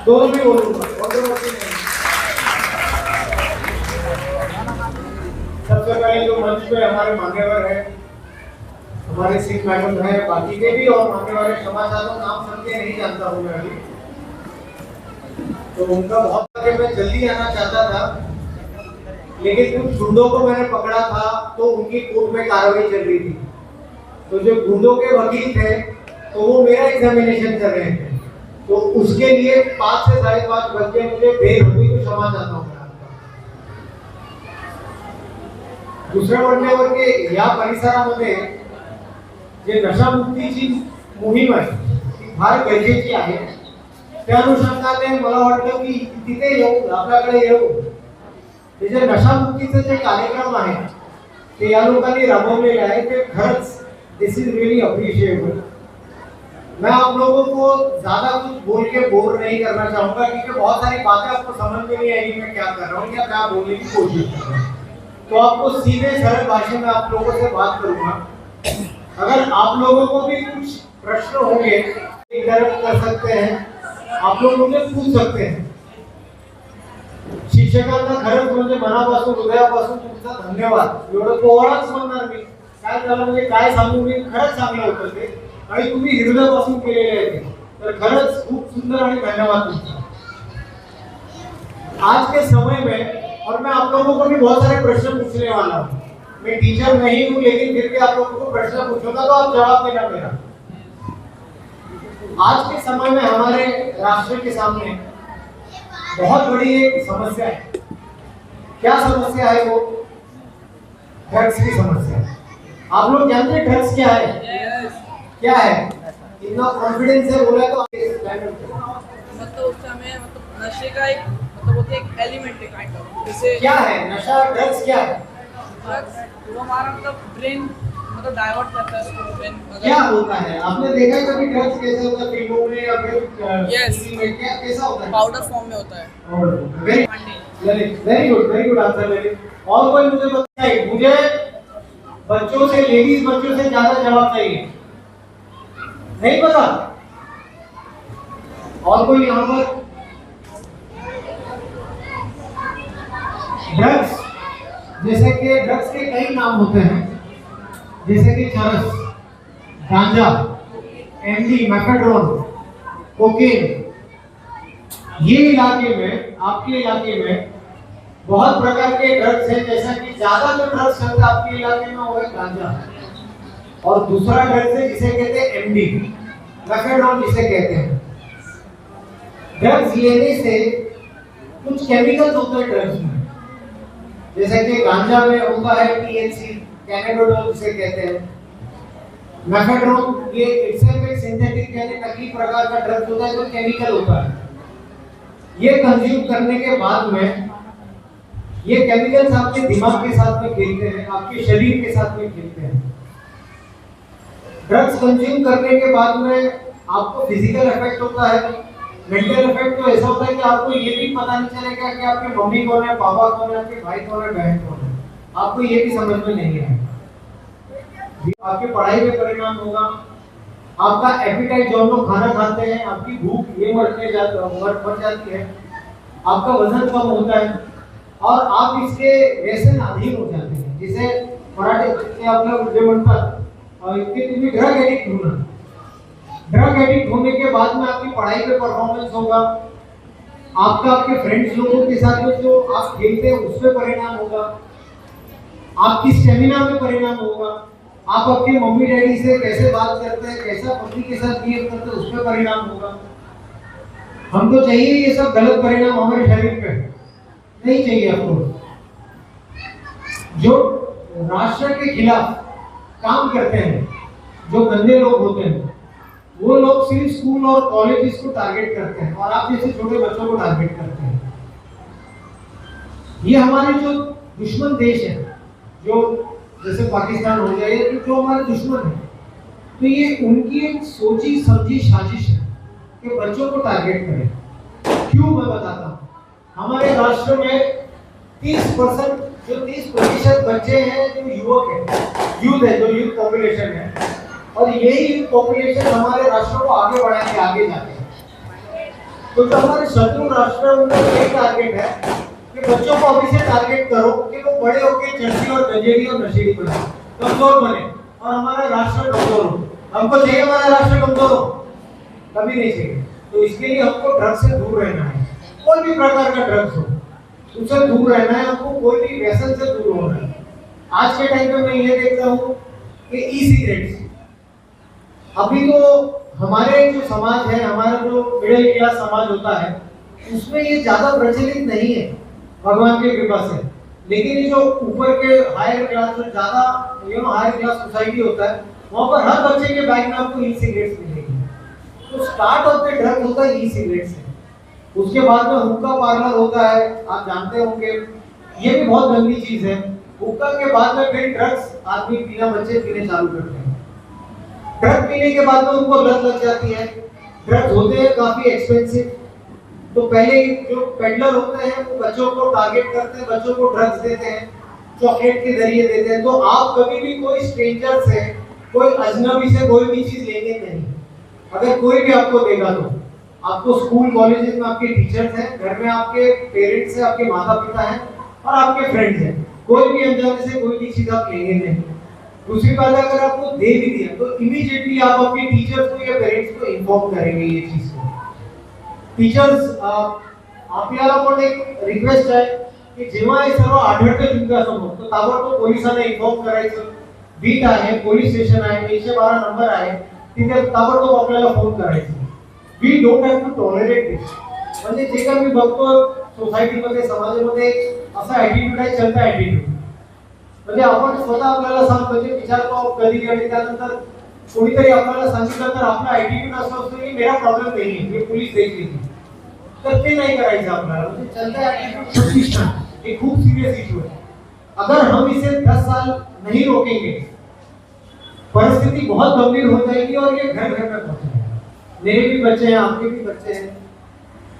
दोनों भी बोलूंगा, कंट्रोवर्सी नहीं। सबसे पहले जो मंच पे हमारे मान्यवर है, हमारे सिंह मैडम है, बाकी के भी और मान्यवर है, समाचारों नाम सुन के नहीं जानता हूँ मैं अभी, तो उनका बहुत आगे मैं जल्दी आना चाहता था, लेकिन कुछ गुंडों को मैंने पकड़ा था तो उनकी कोर्ट में कार्रवाई चल रही थी, तो जो गुंडों के वकील थे तो वो मेरा एग्जामिनेशन कर रहे थे, तो उसके लिए 5 से 5:30 बजे मुझे बेल हुई, तो क्षमा चाहता हूँ। दुसऱ्या मान्यवर के या परिसरामध्ये जे नशामुक्तीची मोहीम आहे ती फार गरजेची आहे, त्या अनुषंगाने मला वाटलं की तिथे येऊ, आपल्याकडे येऊ, ते जे नशामुक्तीचे जे कार्यक्रम आहे ते या लोकांनी राबवलेले आहे, ते खरंच दिस इज रियली अप्रिशिएबल। मैं आप लोगों को ज्यादा कुछ बोल के बोर नहीं करना चाहूंगा, क्योंकि बहुत सारी बातें आपको समझ में नहीं आएगी मैं क्या कर रहा हूँ या क्या बोलने की कोशिश कर रहा हूँ, तो आपको सीधे सरल भाषा में आप लोगों से बात करूंगा। अगर आप लोगों को भी कुछ प्रश्न होंगे इंटरप्ट कर सकते हैं, आप लोग मुझे पूछ सकते हैं। शिक्षकांना खरंच म्हणजे मनापासून हृदयापासून तुमचा धन्यवाद। एवढं पोवाडाच म्हणणार मी, काय झालं म्हणजे काय सांगू, मी खरंच चांगलं होतं ते आणि तुम्ही हृदयापासून केलेले आहे ते, तर खरंच खूप सुंदर आणि धन्यवाद तुमचा। आज के समय में और मैं आप लोगों को भी बहुत सारे प्रश्न पूछने वाला हूँ, मैं टीचर नहीं हूँ लेकिन फिर भी आप लोगों को प्रश्न पूछूंगा तो आप जवाब देना मेरा। आज के समय में हमारे राष्ट्र के सामने बहुत बड़ी एक समस्या है। क्या समस्या है वो? ड्रग्स की समस्या। आप लोग जानते हैं ड्रग्स क्या है? क्या है? इतना कॉन्फिडेंस है बोला तो मतलब उस समय मतलब नशे का एक मतलब एक एलिमेंट है काइंड ऑफ, जैसे क्या है नशा, ड्रग्स क्या है? ड्रग्स वो हमारा मतलब ब्रेन मतलब डाइवर्ट करता है उसको ब्रेन। क्या होता है? आपने देखा है कभी ड्रग्स कैसे होता है फिल्मों में या फिर Yes. टीवी में, क्या कैसा होता है? पाउडर फॉर्म में होता है। Very good answer very. और कोई मुझे बताइए, मुझे बच्चों से, लेडीज बच्चों से ज्यादा जवाब चाहिए, नहीं पता? और कोई यहाँ पर? ड्रग्स, जैसे कि ड्रग्स के कई नाम होते हैं, जैसे कि चरस, गांजा, एमडी, मेफेड्रोन, कोकेन। ये इलाके में, आपके इलाके में बहुत प्रकार के ड्रग्स हैं, जैसा कि ज्यादा जो ड्रग्स चलता है आपके इलाके में वो है गांजा, और दूसरा ड्रग्स है जिसे कहते हैं एमडी, मेफेड्रोन जिसे कहते हैं। ड्रग्स लेने से कुछ केमिकल्स होते हैं ड्रग्स में, जैसे कि गांजा में होता है टीएचसी, कैनाबिडियोल जिसे कहते हैं। मेफेड्रोन ये इटसेल्फ एक सिंथेटिक यानी नकली प्रकार का ड्रग होता है जो केमिकल होता है। ये कंज्यूम करने के बाद में ये केमिकल्स आपके दिमाग के साथ में खेलते हैं, आपके शरीर के साथ में खेलते हैं। ड्रग्स कंज्यूम करने के बाद में आपको फिजिकल इफेक्ट होता है, मेंटल इफेक्ट तो ऐसा होता है कि आपको ये भी पता नहीं चलेगा कि आपकी मम्मी कौन है, पापा कौन है, आपके भाई कौन है, बहन कौन है, आपको ये भी समझ में नहीं आएगा। आपकी पढ़ाई पे परिणाम होगा, आपका एपिटाइट, जो हम लोग खाना खाते हैं, आपकी भूख ये मर जाती है, आपका वजन कम होता है और आप इसके व्यसन अधीन हो जाते हैं, जिसे मराठी आप लोग जे म्हणतात कि तुम्ही ड्रग एडिक्ट होना। ड्रग एडिक्ट होने के बाद में आपकी पढ़ाई पे परफॉर्मेंस होगा, आपका आपके फ्रेंड्स लोगों के साथ में जो आप खेलते हैं उस पर परिणाम होगा, आपकी स्टेमिना पे परिणाम होगा, आप अपने मम्मी डैडी से कैसे बात करते हैं, कैसा पत्नी के साथ बिहेव करते हैं उस पर परिणाम होगा। हमको चाहिए ये सब गलत परिणाम हमारे शरीर पे नहीं चाहिए। आपको जो राष्ट्र के खिलाफ काम करते हैं, जो गंदे लोग होते हैं, वो लोग सिर्फ स्कूल और कॉलेज को टारगेट करते हैं और आप जैसे छोटे बच्चों को टारगेट करते हैं। ये हमारे जो दुश्मन देश है, जो जैसे पाकिस्तान हो जाए, जो हमारे दुश्मन है, तो ये उनकी एक सोची समझी साजिश है कि बच्चों को टारगेट करें। क्यों मैं बताता हूँ। हमारे राष्ट्र में 30% बच्चे हैं जो युवक है, यूथ है, जो यूथ पॉपुलेशन है, और यही यूथ पॉपुलेशन हमारे राष्ट्र को आगे बढ़ाएंगे आगे जाके। तो जो हमारे शत्रु राष्ट्र है उनका यही टारगेट है कि बच्चों को अभी से टारगेट करो कि वो बड़े होकर चर्ची और गंजेड़ी और नशेड़ी बने, कमजोर बने और हमारा राष्ट्र कमजोर हो। हमको चाहिए हमारा राष्ट्र कमजोर हो? कभी नहीं चाहिए। तो इसके लिए हमको ड्रग्स से दूर रहना है, कोई भी प्रकार का ड्रग्स हो उससे दूर रहना है, हमको कोई भी व्यसन से दूर होना है। आज के टाइम पे मैं ये देखता हूँ कि ई सिगरेट्स, अभी तो हमारे जो समाज है, हमारा जो मिडिल क्लास समाज होता है उसमें ये ज्यादा प्रचलित नहीं है भगवान की कृपा से, लेकिन ये जो ऊपर के हायर क्लास जो ज्यादा हायर क्लास सोसाइटी होता है वहां पर हर बच्चे के बैग में आपको ई सिगरेट्स मिलेगी। तो स्टार्ट ऑफ द ड्रग होता है ई सिगरेट से, उसके बाद में हुक्का पार्लर होता है, आप जानते होंगे ये भी बहुत गंदी चीज है। हुक्का के बाद में फिर ड्रग्स आदमी पीना, बच्चे पीने चालू करते हैं। ड्रग पीने के बाद में उनको लत लग जाती है। ड्रग्स होते हैं काफी एक्सपेंसिव, तो पहले जो पेडलर होते हैं वो बच्चों को टारगेट करते हैं, बच्चों को ड्रग्स देते हैं, चॉकलेट के जरिए देते हैं। तो आप कभी भी कोई स्ट्रेंजर से, कोई अजनबी से कोई भी चीज लेंगे नहीं। अगर कोई भी आपको देगा तो आपको स्कूल कॉलेजेस में आपके टीचर्स हैं, घर में आपके पेरेंट्स हैं, आपके माता पिता हैं और आपके फ्रेंड्स हैं, कोई भी अनजाने से कोई भी चीज आप लेंगे नहीं। दूसरी बात, अगर आपको दे भी दिया तो इमीडिएटली आप अपने टीचर्स को या पेरेंट्स को इन्फॉर्म करेंगे ये चीज को। टीचर्स आपल्याला पण एक रिक्वेस्ट आहे की जेव्हा हे सर्व आढळतं तुमच्यासमोर तर ताबडतोब पोलिसांना इन्फॉर्म करायचं। बीट आहे, पोलीस स्टेशन आहे, 112 नंबर आहे, तिथे ताबडतोब आपल्याला फोन करायचं। We don't have to tolerate this. म्हणजे जे काही मी बघतो सोसायटीमध्ये, समाजामध्ये असा ॲटिट्यूड आहे, चलता ॲटिट्यूड, म्हणजे आपण स्वतः आपल्याला म्हणजे विचारतो कधी कधी, त्यानंतर कोणीतरी आपल्याला सांगितलं तर आपला ॲटिट्यूड असं असतो की मेरा प्रॉब्लेम नाही है, ये पुलिस देख लेगी, तर ते नाही करायचं आपल्याला। म्हणजे चलता ॲटिट्यूड प्रतिष्ठान ये खूब सीरियस इशू है। अगर हम इसे 10 साल नहीं रोकेंगे परिस्थिति बहुत गंभीर हो जाएगी और ये घर घर में पहुंचेगा। मेरे भी बच्चे हैं, आपके भी बच्चे हैं,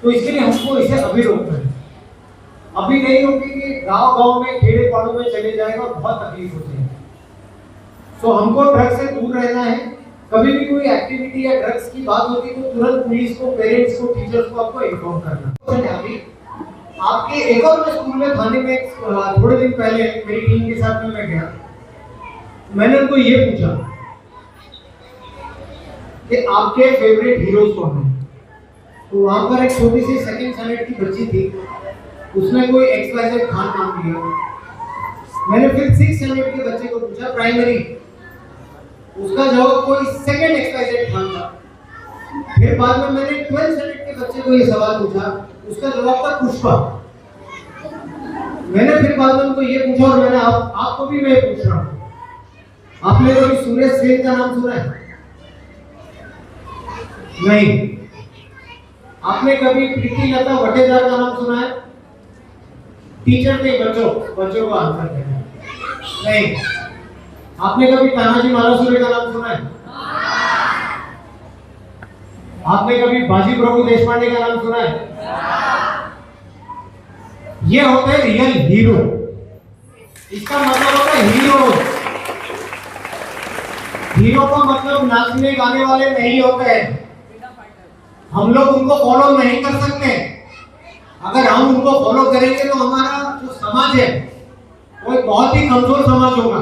तो इसके लिए हमको इसे अभी रोकना है। अभी नहीं रोकेंगे गांव गांव में, खेड़े पाड़ों में चले जाएगा और बहुत तकलीफ हो जाएगी। सो हमको ड्रग्स से दूर रहना है। कभी भी कोई एक्टिविटी या ड्रग्स की बात होती है तो तुरंत पुलिस को, पेरेंट्स को, टीचर्स को आपको इन्फॉर्म करना। आपके एक और मैं स्कूल में थाने में थोड़े दिन पहले मेरी टीम के साथ में मैं गया, मैंने उनको ये पूछा कि आपके फेवरेट हीरोज कौन है। तो वहां पर एक छोटी सी सेकंड स्टैंडर्ड की बच्ची थी, उसने कोई XYZ खान नाम लिया। मैंने फिर 6th स्टैंडर्ड के बच्चे को पूछा, प्राइमरी, उसका जवाब कोई सेकंड XYZ खान था। फिर बाद में मैंने 12th स्टैंडर्ड के बच्चे को ये सवाल पूछा, उसका जवाब था पुष्पा। मैंने फिर बाद में उनको ये पूछा, और मैंने आपको भी मैं पूछ रहा हूँ, आपने कभी सुरेश सेन का नाम सुना है? नहीं। आपने कभी प्रीति लता वटेदार का नाम सुना है? टीचर थे, बच्चों को आंसर देना। नहीं। आपने कभी तानाजी मालुसरे का नाम सुना है? आपने कभी बाजी प्रभु देशपांडे का नाम सुना है? ये होते हैं रियल हीरो। इसका मतलब होता है हीरो। हीरो का मतलब नाचने गाने वाले नहीं होते हैं। हम लोग उनको फॉलो नहीं कर सकते। अगर हम उनको फॉलो करेंगे तो हमारा जो समाज है वो एक बहुत ही कमजोर समाज होगा।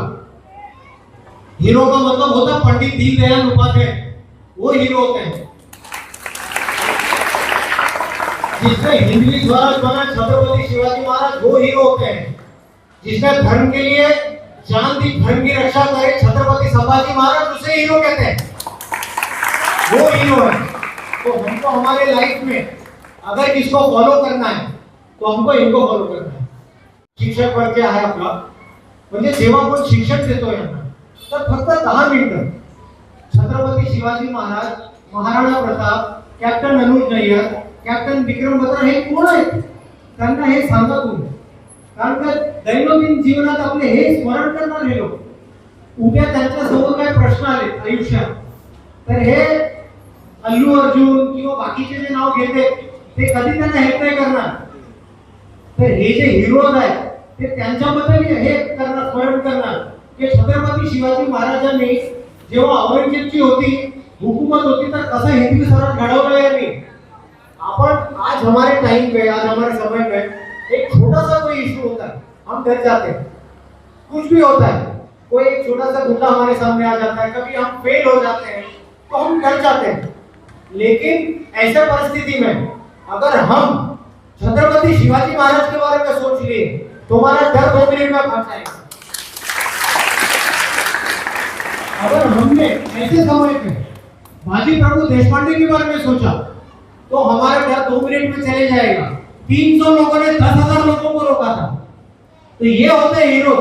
हीरो का मतलब होता है पंडित दीनदयाल उपाध्याय, वो हीरो होते हैं। जिसने हिंदवी स्वराज बना छत्रपति शिवाजी महाराज, वो हीरो होते हैं। जिसने धर्म के लिए जान दी, धर्म की रक्षा करे, छत्रपति संभाजी महाराज, उसे हीरो कहते हैं, वो हीरो है। तो हमको हमारे लाइफ में अगर किसको फॉलो करना है तो हमको इनको फॉलो करना है। शिक्षक वर्ग क्या है आपला, म्हणजे जेव्हा आपण शिक्षण देतो यांना तर फक्त 10 मिनिटं छत्रपती शिवाजी महाराज, महाराणा प्रताप, कॅप्टन अनुज नय्यर, कॅप्टन विक्रम बत्रा हे कोण आहेत त्यांना हे सांगा तुम्ही। कारण का दैनंदिन जीवनात आपले हे स्मरण करणार हे लोक, उद्या त्यांच्या समोर काय प्रश्न आले आयुष्यात तर हे अल्लू अर्जुन किंवा बाकीचे जे नाव घेते ते कधी त्यांना हेल्प नाही करणार। तर हे जे हीरोज आहेत ते त्यांच्याबद्दल हे करणार, स्मरण करणार की छत्रपती शिवाजी महाराजांनी जेव्हा औरंगजेबची होती हुकूमत होती तर कसा हिंदवी स्वराज घडवला यांनी। आपण आज हमारे टाइम पे, आज हमारे समय में एक छोटा सा कोई इशू होता है, हम डर जाते हैं। कुछ भी होता है, कोई एक छोटा सा गुंडा हमारे सामने आ जाता है, कभी हम फेल हो जाते हैं तो हम डर जाते हैं। लेकिन ऐसे परिस्थिति में अगर हम छत्रपति शिवाजी महाराज के बारे में सोच लिए तो हमारा डर 2 मिनट में भाग जाएगा। अगर हमने ऐसे समय पे बाजी प्रभु देशपांडे के बारे में सोचा तो हमारा डर 2 मिनट में चले जाएगा। 300 लोगों ने 10,000 लोगों को रोका था। तो ये होते हैं हीरो।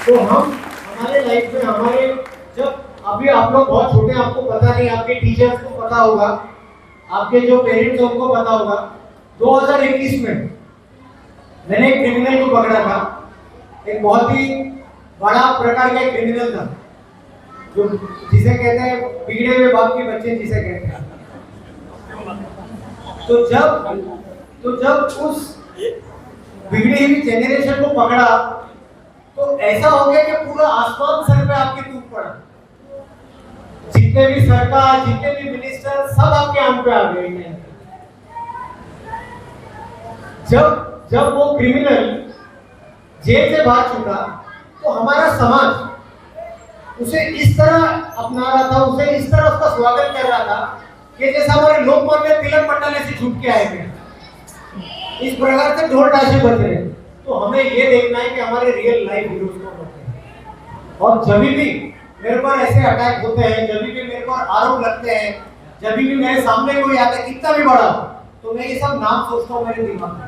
तो हम हमारे लाइफ में, हमारे जब अभी आप लोग बहुत छोटे, आपको पता नहीं, आपके टीचर्स को पता होगा, आपके जो पेरेंट्स हैं उनको पता होगा, 2021 में मैंने एक क्रिमिनल को पकड़ा था। एक बहुत ही बड़ा प्रकार का क्रिमिनल था, जो जिसे कहते हैं बिगड़े हुए बाप के बच्चे जिसे कहते हैं। तो जब उस बिगड़ी हुई जनरेशन को पकड़ा तो ऐसा हो गया कि पूरा आसमान सर पे आपके टूट पड़ा। जितने भी सरकार, जितने भी मिनिस्टर, सब आपके आम पे आ गए। जब वो क्रिमिनल जेल से बाहर छूटा तो हमारा समाज उसे इस तरह अपना रहा था, उसे इस तरह उसका स्वागत कर रहा था कि जैसा हमारे लोकमान्य तिलक मंडल से छूट के आए थे। इस प्रकार से ढोल ताशे बज रहे। तो हमें ये देखना है कि हमारे रियल लाइफ हीरोज कौन होते हैं। और जब भी मेरे पर ऐसे अटैक होते हैं, जब भी मेरे पर आरोप लगते हैं, जब भी मेरे सामने कोई आता है कितना भी बड़ा, तो मैं ये सब नाम सोचता हूँ मेरे दिमाग में।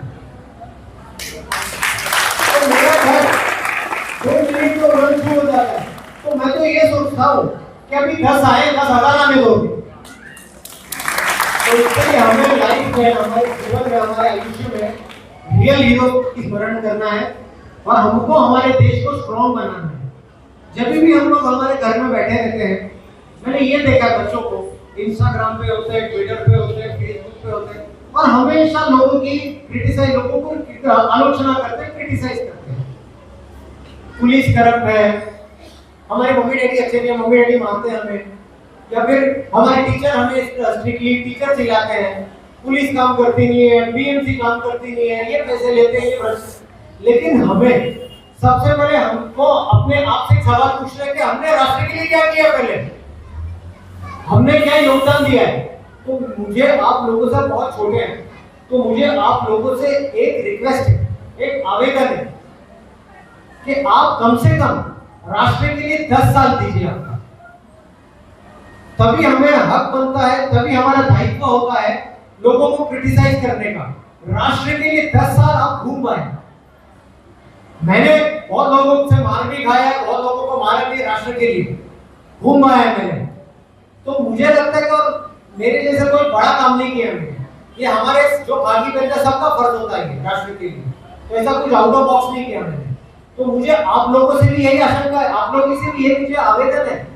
तो मेरा घर 2 मिनट में रन शुरू हो जाता है। तो मैं तो ये सोचता हूँ कि अभी 10 आए, 10,000 आने दोगे। तो इसलिए हमें लाइफ में, हमारे जीवन में, हमारे आयुष्य में रियल हीरो की स्मरण करना है और हमको हमारे देश को स्ट्रॉन्ग बनाना है। जब भी हम लोग हमारे घर में बैठे रहते हैं, मैंने ये देखा बच्चों को इंस्टाग्राम पे होते हैं, ट्विटर पे होते हैं, फेसबुक पे होते हैं और हमेशा लोगों की लोगों को आलोचना करते हैं, क्रिटिसाइज करते हैं। पुलिस करप्ट है, हमारे मम्मी डैडी अच्छे नहीं है, मम्मी डैडी मारते हैं हमें, या फिर हमारे टीचर हमें स्ट्रिक्टली टीचर चिल्लाते हैं, पुलिस काम करती नहीं है, बीएमसी काम करती नहीं है, ये पैसे लेते हैं, ये भ्रष्ट। लेकिन हमें सबसे पहले हमको अपने आप से सवाल पूछना है कि हमने राष्ट्र के लिए क्या किया, पहले हमने क्या योगदान दिया है। तो मुझे आप लोगों से, बहुत छोटे हैं तो मुझे आप लोगों से एक रिक्वेस्ट है, एक आवेदन है कि आप कम से कम राष्ट्र के लिए 10 साल दीजिए आपका। तभी हमें हक बनता है, तभी हमारा दायित्व होता है लोगों को क्रिटिसाइज करने का। राष्ट्र के लिए 10 साल आप घूम पाए। मैंने बहुत लोगों से मार भी खाया, बहुत लोगों को मारा भी राष्ट्र के लिए, घूम आया मैंने। तो मुझे लगता है कि मेरे जैसे कोई बड़ा काम नहीं किया मैंने। ये हमारे जो बाकी बच्चा सबका फर्ज होता है राष्ट्र के लिए, तो ऐसा कुछ आउट ऑफ बॉक्स नहीं किया मैंने। तो मुझे आप लोगों से भी यही आशंका है, आप लोगों से भी यही मुझे आवेदन है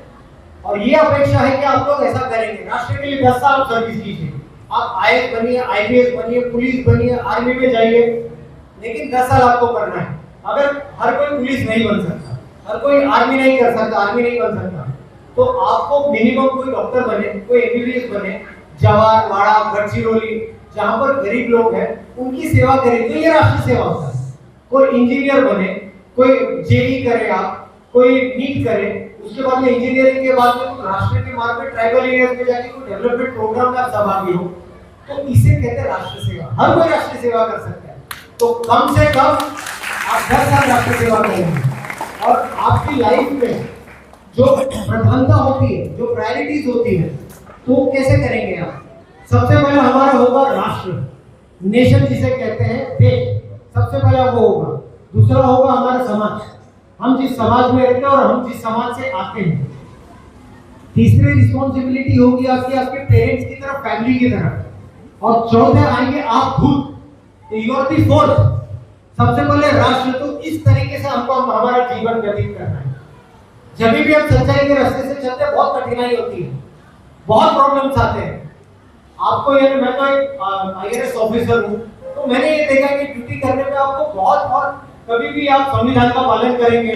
और ये अपेक्षा है कि आप लोग ऐसा करेंगे। राष्ट्र के लिए 10 साल सर्विस कीजिए, आप आईएएस बनिए, आईपीएस बनिए, पुलिस बनिए, आर्मी में जाइए, लेकिन 10 साल आपको करना है। अगर हर कोई पुलिस नहीं बन सकता, हर कोई आर्मी नहीं कर सकता, आर्मी नहीं बन सकता, तो आपको मिनिमम कोई डॉक्टर बने, कोई एमबीबीएस बने, जवाहर, वाड़ा, गढ़चिरौली, जहां पर गरीब लोग हैं उनकी सेवा करें, तो ये राष्ट्र सेवा होता है। कोई इंजीनियर बने, कोई जेई करे, आप कोई नीट करे, उसके बाद में इंजीनियरिंग के बाद में राष्ट्र के मार्ग में ट्राइबल एरियाज में जाके कोई डेवलपमेंट प्रोग्राम में आप सहभागी हो, तो इसे कहते हैं राष्ट्र सेवा। हर कोई राष्ट्र सेवा कर सकता है। तो कम से कम आप 10 साल राष्ट्र सेवा करेंगे और आपकी लाइफ में जो प्रधानता होती है, जो प्रायोरिटीज होती है, तो कैसे करेंगे आप? सबसे पहले हमारा होगा राष्ट्र, नेशन जिसे कहते हैं, देश, सबसे पहले वो होगा। दूसरा होगा हमारा समाज, हम जिस समाज में रहते हैं और हम जिस समाज से आते हैं। तीसरी रिस्पॉन्सिबिलिटी होगी आपकी, आपके पेरेंट्स की तरफ, फैमिली की तरफ। और चौथे आएंगे आप खुद, यू आर द फोर्थ। सबसे पहले राष्ट्र। तो इस तरीके से हमको हमारा जीवन व्यतीत करना है। जब भी हम सच्चाई के रास्ते से चलते हैं बहुत कठिनाई होती है, बहुत प्रॉब्लम्स आते हैं। आपको ये, मैं तो एक आईएएस ऑफिसर हूँ, तो मैंने ये देखा कि ड्यूटी करने में आपको बहुत कभी भी आप संविधान का पालन करेंगे,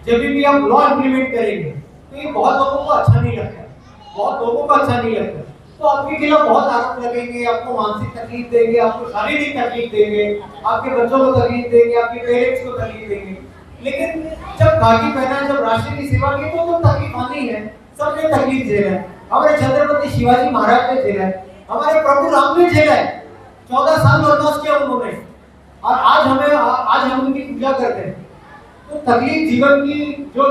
जब भी आप लॉ इंप्लीमेंट करेंगे, तो ये बहुत लोगों को अच्छा नहीं लगता, बहुत लोगों को अच्छा नहीं लगता। तो आपके खिलाफ बहुत आरोप लगेंगे, आपको मानसिक तकलीफ देंगे, आपको शारीरिक तकलीफ देंगे, आपके बच्चों को तकलीफ देंगे, आपके पेरेंट्स को तकलीफ देंगे। लेकिन जब खाकी पहना, जब राष्ट्र की सेवा की, तो तकलीफ आनी है, सबने तकलीफ झेला है। हमारे छत्रपति शिवाजी महाराज ने झेला है, हमारे प्रभु राम ने झेला है, 14 साल वनवास किया उन्होंने, और आज हम उनकी पूजा करते हैं। तो तकलीफ जीवन की जो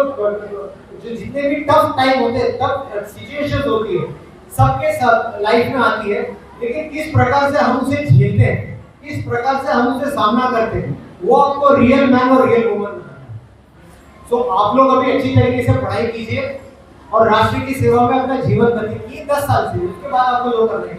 जितने भी टफ टाइम होते हैं, टफ सिचुएशंस होती है, सबके सब लाइफ में आती है, लेकिन किस प्रकार से हम उसे झेलते हैं, किस प्रकार से हम उसे सामना करते हैं, वो आपको रियल मैन और रियल वुमन बनाता है। सो आप लोग अभी अच्छी तरीके से पढ़ाई कीजिए और राष्ट्र की सेवा में अपना जीवन व्यतीत कीजिए 10 साल से, उसके बाद आपको जो करना है